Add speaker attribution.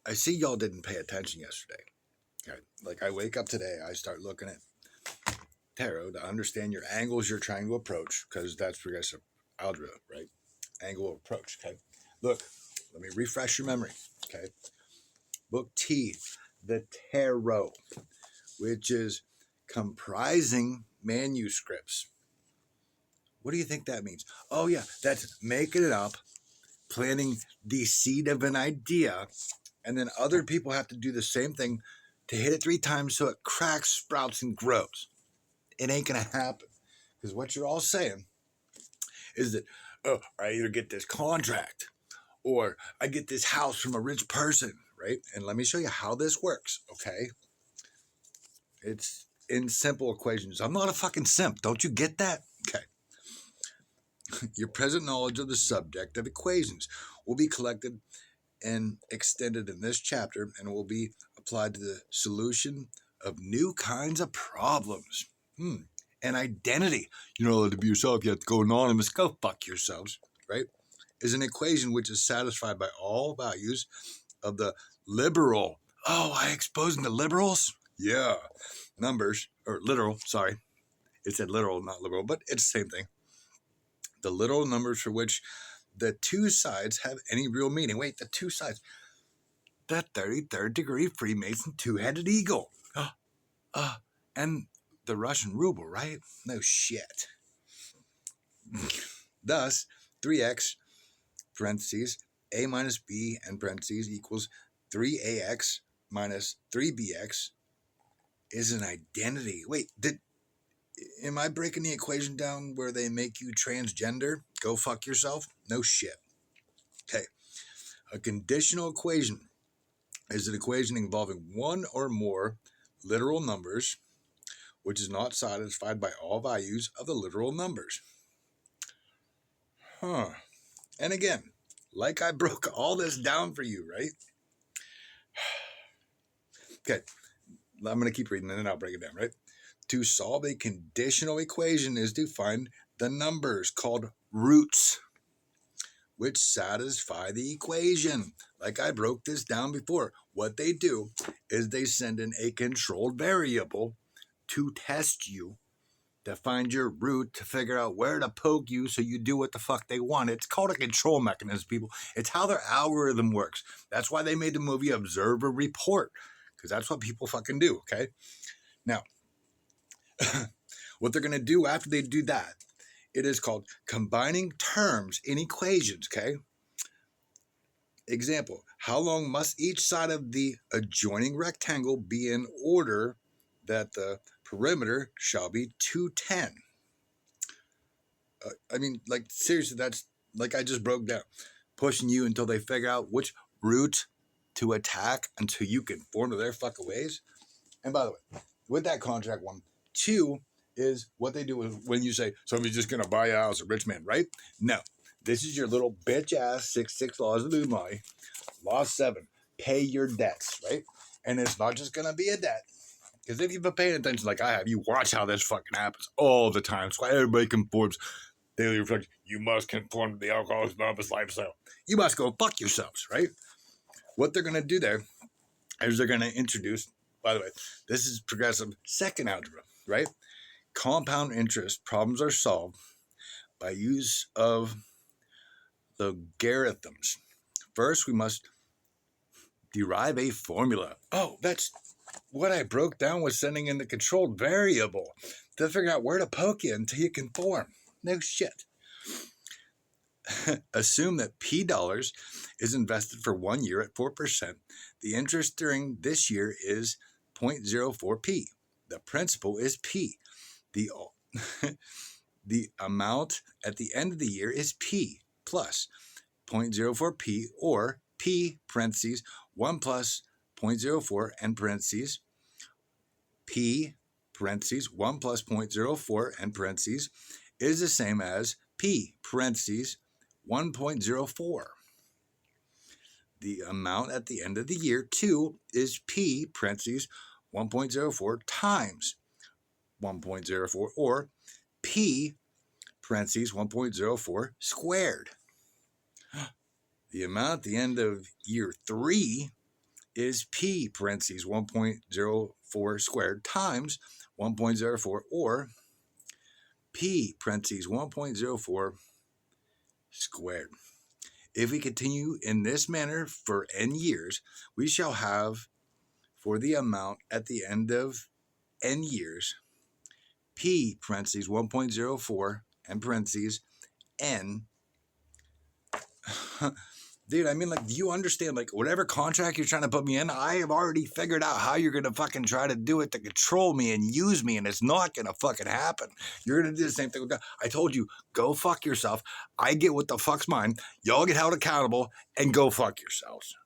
Speaker 1: I see y'all didn't pay attention yesterday. Okay. Like I wake up today, I start looking at tarot to understand your angles you're trying to approach, because that's progressive algebra, right? Angle of approach. Okay. Look, let me refresh your memory. Okay. Book T, the tarot, which is comprising manuscripts. What do you think that means? Oh, yeah, that's making it up, planting the seed of an idea, and then other people have to do the same thing to hit it 3 times so it cracks, sprouts, and grows. It ain't going to happen. Because what you're all saying is that, oh, I either get this contract or I get this house from a rich person, right? And let me show you how this works, okay? It's in simple equations. I'm not a fucking simp. Don't you get that? Okay. Your present knowledge of the subject of equations will be collected and extended in this chapter and will be applied to the solution of new kinds of problems. And identity, you know, to be yourself, you have to go anonymous, go fuck yourselves, right? Is an equation which is satisfied by all values of the liberal. Oh, I exposing the liberals? Yeah. Numbers, or literal, sorry. It said literal, not liberal, but it's the same thing. The literal numbers for which the two sides have any real meaning. Wait, the two sides. The 33rd degree Freemason two-headed eagle. And the Russian ruble, right? No shit. Thus, 3x, parentheses, a minus b, and parentheses, equals 3ax minus 3bx is an identity. Wait, am I breaking the equation down where they make you transgender? Go fuck yourself? No shit. Okay. A conditional equation is an equation involving one or more literal numbers which is not satisfied by all values of the literal numbers. And again, like I broke all this down for you, right? Okay, I'm going to keep reading and then I'll break it down, right? To solve a conditional equation is to find the numbers called roots, which satisfy the equation. Like I broke this down before. What they do is they send in a controlled variable to test you, to find your root, to figure out where to poke you so you do what the fuck they want. It's called a control mechanism, people. It's how their algorithm works. That's why they made the movie Observe or Report, because that's what people fucking do, okay? Now, what they're going to do after they do that, it is called combining terms in equations, okay? Example, how long must each side of the adjoining rectangle be in order that the perimeter shall be 210? I mean, like, seriously, that's like I just broke down. Pushing you until they figure out which route to attack until you conform to their fucking ways. And by the way, with that contract one, 2 is what they do is when you say somebody's just going to buy a house, a rich man, right? No. This is your little bitch ass 6 laws of Dubai. Law 7, pay your debts, right? And it's not just going to be a debt. Because if you've been paying attention like I have, you watch how this fucking happens all the time. That's why everybody conforms. Daily reflection, you must conform to the Alcoholics Anonymous lifestyle. You must go fuck yourselves, right? What they're going to do there is they're going to introduce, by the way, this is progressive second algebra, right? Compound interest problems are solved by use of logarithms. First, we must derive a formula. Oh, that's what I broke down was sending in the controlled variable to figure out where to poke you until you conform. No shit. Assume that P dollars is invested for 1 year at 4%. The interest during this year is 0.04p. The principal is P. The amount at the end of the year is P plus 0.04p or P parentheses 1 plus 0.04 and parentheses P parentheses 1 plus 0.04 and parentheses is the same as P parentheses 1.04. The amount at the end of the year, 2, is P parentheses 1.04 times 1.04 or P parentheses 1.04 squared. The amount at the end of year 3 is P parentheses 1.04 squared times 1.04 or P parentheses 1.04 squared. If we continue in this manner for n years, we shall have for the amount at the end of n years, P parentheses 1.04 and parentheses n. Dude, I mean, like, do you understand, like, whatever contract you're trying to put me in, I have already figured out how you're going to fucking try to do it to control me and use me, and it's not going to fucking happen. You're going to do the same thing with God. I told you, go fuck yourself. I get what the fuck's mine. Y'all get held accountable and go fuck yourselves.